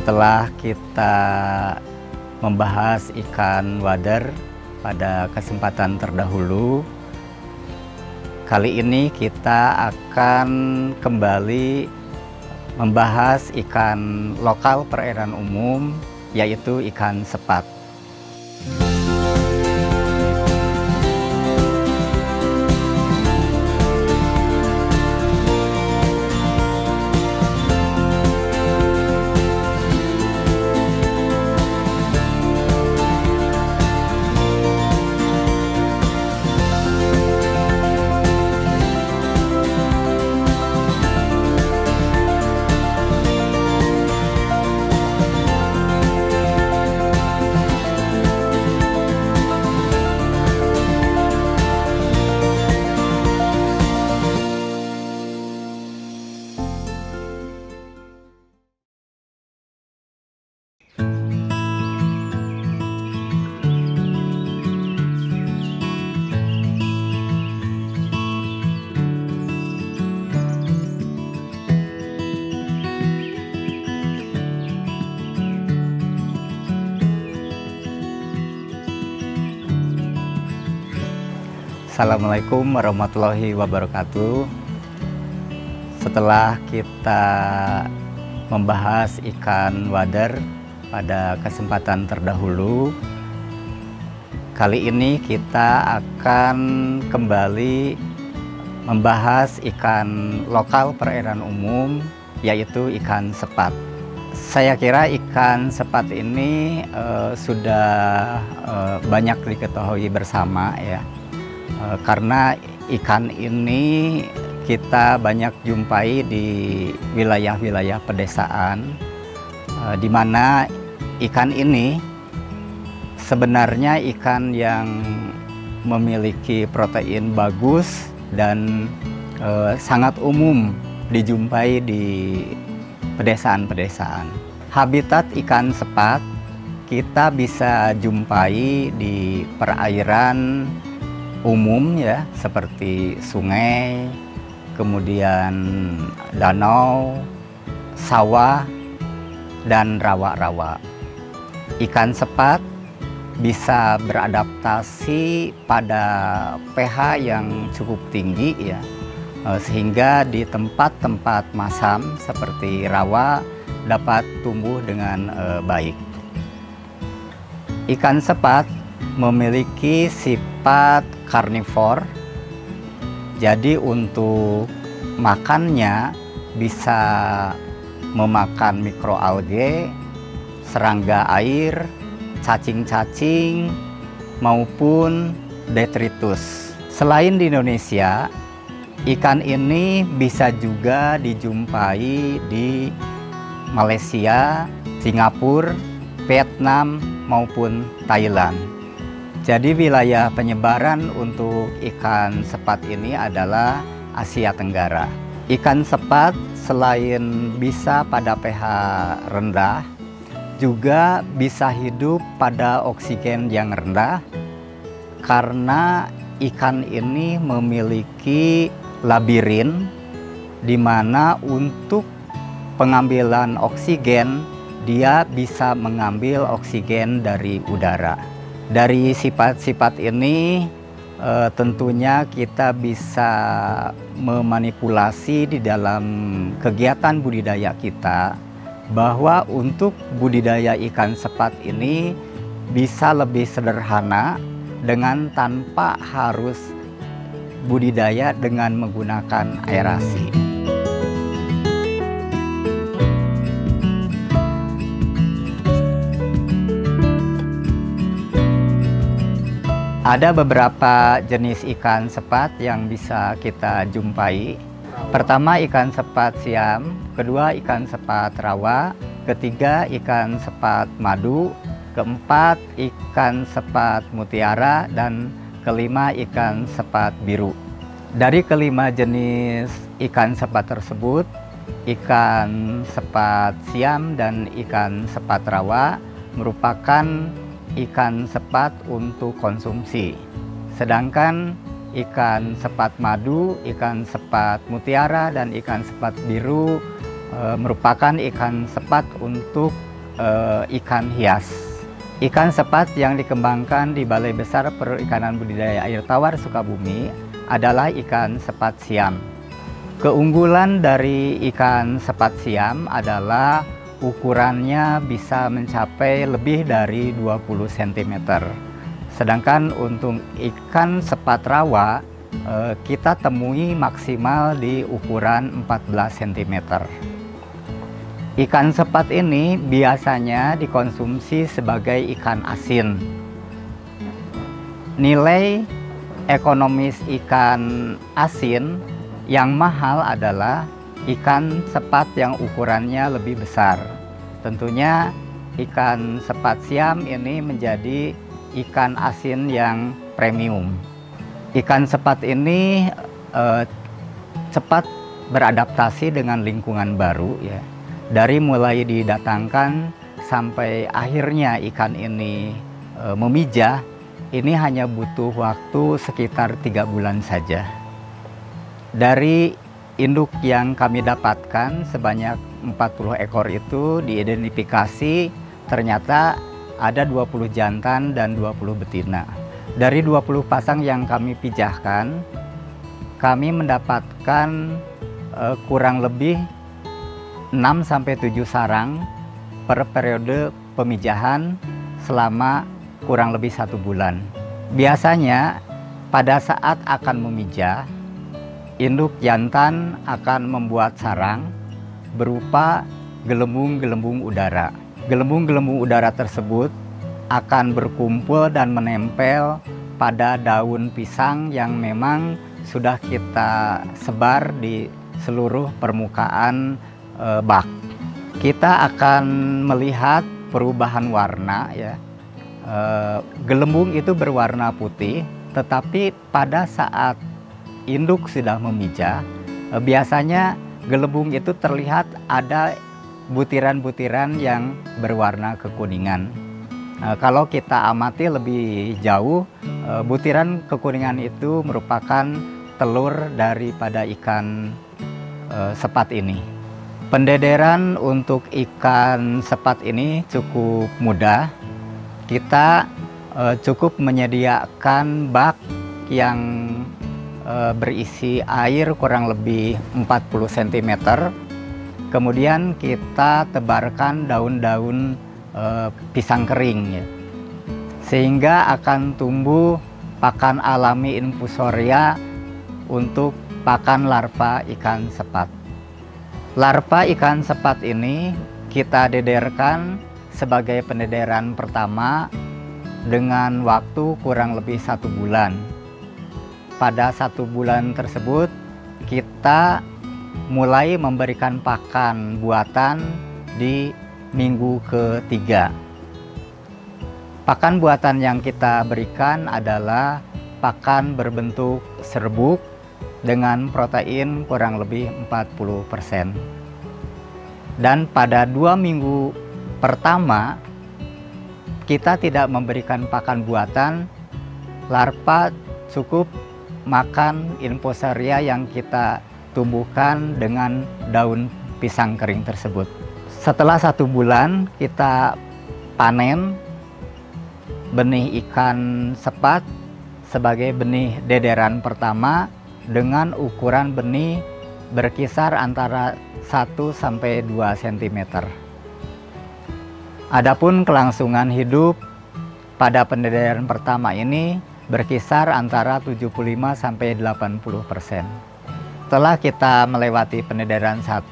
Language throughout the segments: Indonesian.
Setelah kita membahas ikan wader pada kesempatan terdahulu, kali ini kita akan kembali membahas ikan lokal perairan umum, yaitu ikan sepat. Assalamualaikum warahmatullahi wabarakatuh. Setelah kita membahas ikan wader pada kesempatan terdahulu, kali ini kita akan kembali membahas ikan lokal perairan umum, yaitu ikan sepat. Saya kira ikan sepat ini sudah banyak diketahui bersama ya. Karena ikan ini kita banyak jumpai di wilayah-wilayah pedesaan, di mana ikan ini sebenarnya ikan yang memiliki protein bagus dan sangat umum dijumpai di pedesaan-pedesaan. Habitat ikan sepat kita bisa jumpai di perairan umum ya, seperti sungai, kemudian danau, sawah, dan rawa-rawa. Ikan sepat bisa beradaptasi pada pH yang cukup tinggi ya, sehingga di tempat-tempat masam seperti rawa dapat tumbuh dengan baik. Ikan sepat memiliki sifat karnivor, jadi untuk makannya bisa memakan mikroalge, serangga air, cacing-cacing, maupun detritus. Selain di Indonesia, ikan ini bisa juga dijumpai di Malaysia, Singapura, Vietnam, maupun Thailand. Jadi wilayah penyebaran untuk ikan sepat ini adalah Asia Tenggara. Ikan sepat selain bisa pada pH rendah, juga bisa hidup pada oksigen yang rendah karena ikan ini memiliki labirin di mana untuk pengambilan oksigen dia bisa mengambil oksigen dari udara. Dari sifat-sifat ini tentunya kita bisa memanipulasi di dalam kegiatan budidaya kita, bahwa untuk budidaya ikan sepat ini bisa lebih sederhana dengan tanpa harus budidaya dengan menggunakan aerasi. Ada beberapa jenis ikan sepat yang bisa kita jumpai. Pertama, ikan sepat siam, kedua ikan sepat rawa, ketiga ikan sepat madu, keempat ikan sepat mutiara, dan kelima ikan sepat biru. Dari kelima jenis ikan sepat tersebut, ikan sepat siam dan ikan sepat rawa merupakan ikan sepat untuk konsumsi. Sedangkan ikan sepat madu, ikan sepat mutiara, dan ikan sepat biru merupakan ikan sepat untuk ikan hias. Ikan sepat yang dikembangkan di Balai Besar Perikanan Budidaya Air Tawar Sukabumi adalah ikan sepat siam. Keunggulan dari ikan sepat siam adalah ukurannya bisa mencapai lebih dari 20 cm. Sedangkan untuk ikan sepat rawa kita temui maksimal di ukuran 14 cm. Ikan sepat ini biasanya dikonsumsi sebagai ikan asin. Nilai ekonomis ikan asin yang mahal adalah ikan sepat yang ukurannya lebih besar. Tentunya ikan sepat siam ini menjadi ikan asin yang premium. Ikan sepat ini cepat beradaptasi dengan lingkungan baru ya. Dari mulai didatangkan sampai akhirnya ikan ini memijah, ini hanya butuh waktu sekitar 3 bulan saja. Dari induk yang kami dapatkan sebanyak 40 ekor itu diidentifikasi ternyata ada 20 jantan dan 20 betina. Dari 20 pasang yang kami pijahkan, kami mendapatkan kurang lebih 6-7 sarang per periode pemijahan selama kurang lebih 1 bulan. Biasanya pada saat akan memijah, induk jantan akan membuat sarang berupa gelembung-gelembung udara. Gelembung-gelembung udara tersebut akan berkumpul dan menempel pada daun pisang yang memang sudah kita sebar di seluruh permukaan bak. Kita akan melihat perubahan warna ya. Gelembung itu berwarna putih, tetapi pada saat induk sudah memijah, biasanya gelembung itu terlihat ada butiran-butiran yang berwarna kekuningan. Kalau kita amati lebih jauh, butiran kekuningan itu merupakan telur daripada ikan sepat ini. Pendederan untuk ikan sepat ini cukup mudah. Kita cukup menyediakan bak yang berisi air kurang lebih 40 cm. Kemudian kita tebarkan daun-daun pisang kering ya. Sehingga akan tumbuh pakan alami infusoria untuk pakan larva ikan sepat. Larva ikan sepat ini kita dederkan sebagai pendederan pertama dengan waktu kurang lebih 1 bulan. Pada 1 bulan tersebut kita mulai memberikan pakan buatan di minggu ketiga. Pakan buatan yang kita berikan adalah pakan berbentuk serbuk dengan protein kurang lebih 40%. Dan pada 2 minggu pertama kita tidak memberikan pakan buatan, larva cukup makan infusoria yang kita tumbuhkan dengan daun pisang kering tersebut. Setelah 1 bulan kita panen benih ikan sepat sebagai benih dederan pertama dengan ukuran benih berkisar antara 1-2 cm. Adapun kelangsungan hidup pada pendederan pertama ini berkisar antara 75-80%. Setelah kita melewati pendederan 1,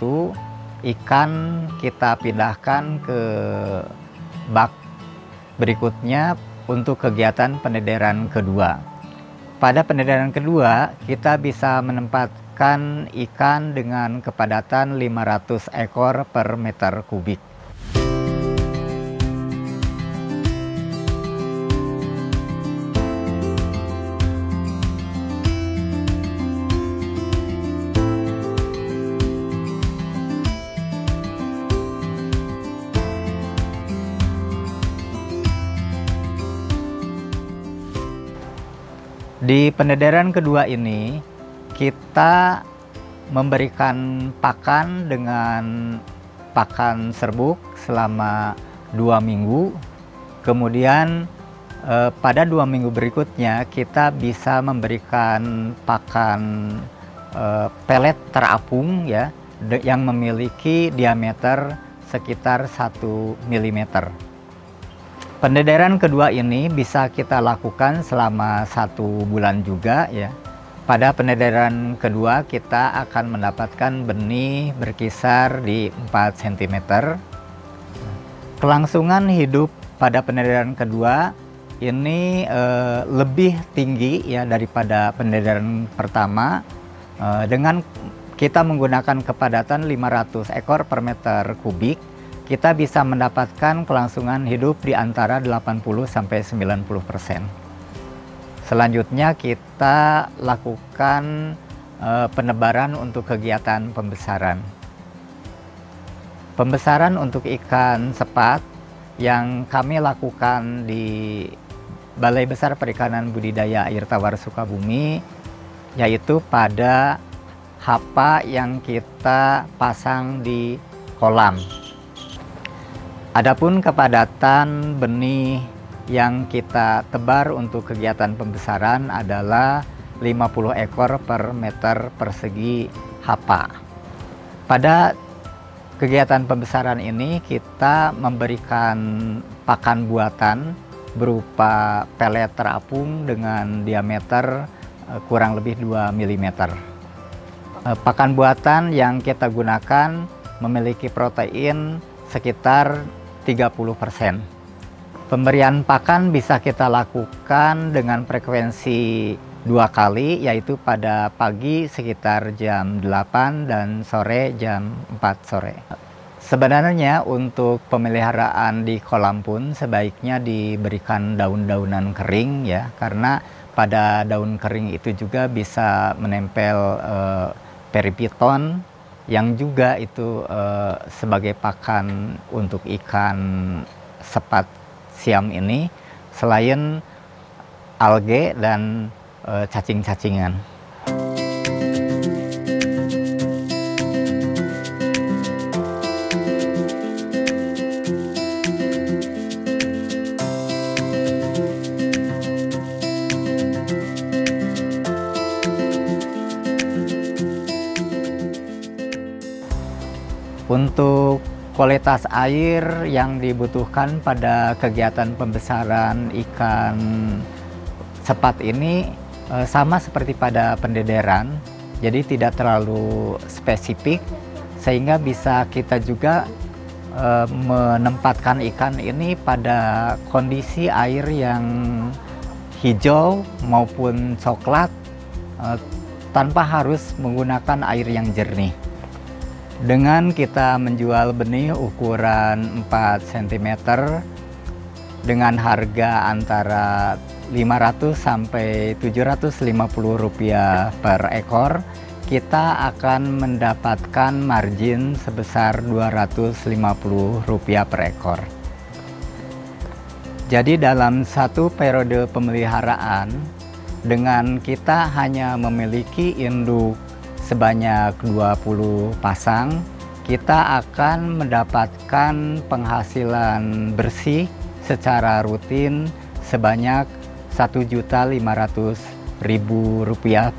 ikan kita pindahkan ke bak berikutnya untuk kegiatan pendederan kedua. Pada pendederan kedua, kita bisa menempatkan ikan dengan kepadatan 500 ekor per meter kubik. Di pendederan kedua ini, kita memberikan pakan dengan pakan serbuk selama 2 minggu. Kemudian pada 2 minggu berikutnya kita bisa memberikan pakan pelet terapung ya, yang memiliki diameter sekitar 1 mm. Pendederan kedua ini bisa kita lakukan selama 1 bulan juga ya. Pada pendederan kedua kita akan mendapatkan benih berkisar di 4 cm. Kelangsungan hidup pada pendederan kedua ini lebih tinggi ya daripada pendederan pertama, dengan kita menggunakan kepadatan 500 ekor per meter kubik. Kita bisa mendapatkan kelangsungan hidup di antara 80–90%. Selanjutnya kita lakukan penebaran untuk kegiatan pembesaran. Pembesaran untuk ikan sepat yang kami lakukan di Balai Besar Perikanan Budidaya Air Tawar Sukabumi, yaitu pada hapa yang kita pasang di kolam. Adapun kepadatan benih yang kita tebar untuk kegiatan pembesaran adalah 50 ekor per meter persegi hapa. Pada kegiatan pembesaran ini kita memberikan pakan buatan berupa pelet terapung dengan diameter kurang lebih 2 mm. Pakan buatan yang kita gunakan memiliki protein sekitar 30%. Pemberian pakan bisa kita lakukan dengan frekuensi 2 kali, yaitu pada pagi sekitar jam 8 dan sore jam 4 sore. Sebenarnya untuk pemeliharaan di kolam pun sebaiknya diberikan daun-daunan kering ya, karena pada daun kering itu juga bisa menempel peripiton yang juga itu sebagai pakan untuk ikan sepat siam ini, selain alge dan cacing-cacingan. Untuk kualitas air yang dibutuhkan pada kegiatan pembesaran ikan sepat ini sama seperti pada pendederan, jadi tidak terlalu spesifik, sehingga bisa kita juga menempatkan ikan ini pada kondisi air yang hijau maupun coklat tanpa harus menggunakan air yang jernih. Dengan kita menjual benih ukuran 4 cm dengan harga antara 500 sampai 750 rupiah per ekor, kita akan mendapatkan margin sebesar 250 rupiah per ekor. Jadi dalam satu periode pemeliharaan, dengan kita hanya memiliki induk sebanyak 20 pasang, kita akan mendapatkan penghasilan bersih secara rutin sebanyak Rp1.500.000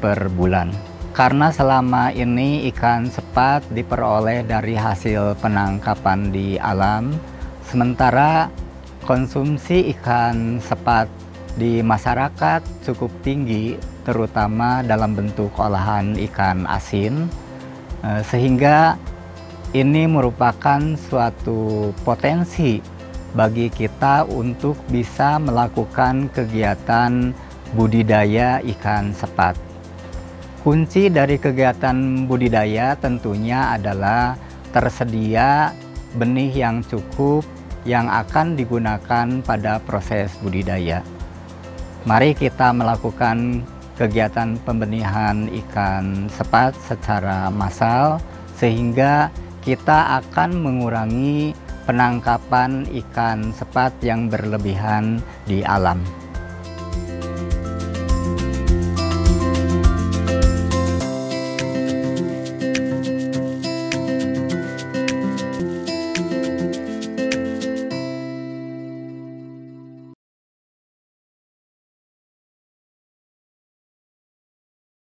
per bulan. Karena selama ini ikan sepat diperoleh dari hasil penangkapan di alam, sementara konsumsi ikan sepat di masyarakat cukup tinggi, terutama dalam bentuk olahan ikan asin, sehingga ini merupakan suatu potensi bagi kita untuk bisa melakukan kegiatan budidaya ikan sepat. Kunci dari kegiatan budidaya tentunya adalah tersedia benih yang cukup yang akan digunakan pada proses budidaya. Mari kita melakukan kegiatan pembenihan ikan sepat secara massal, sehingga kita akan mengurangi penangkapan ikan sepat yang berlebihan di alam.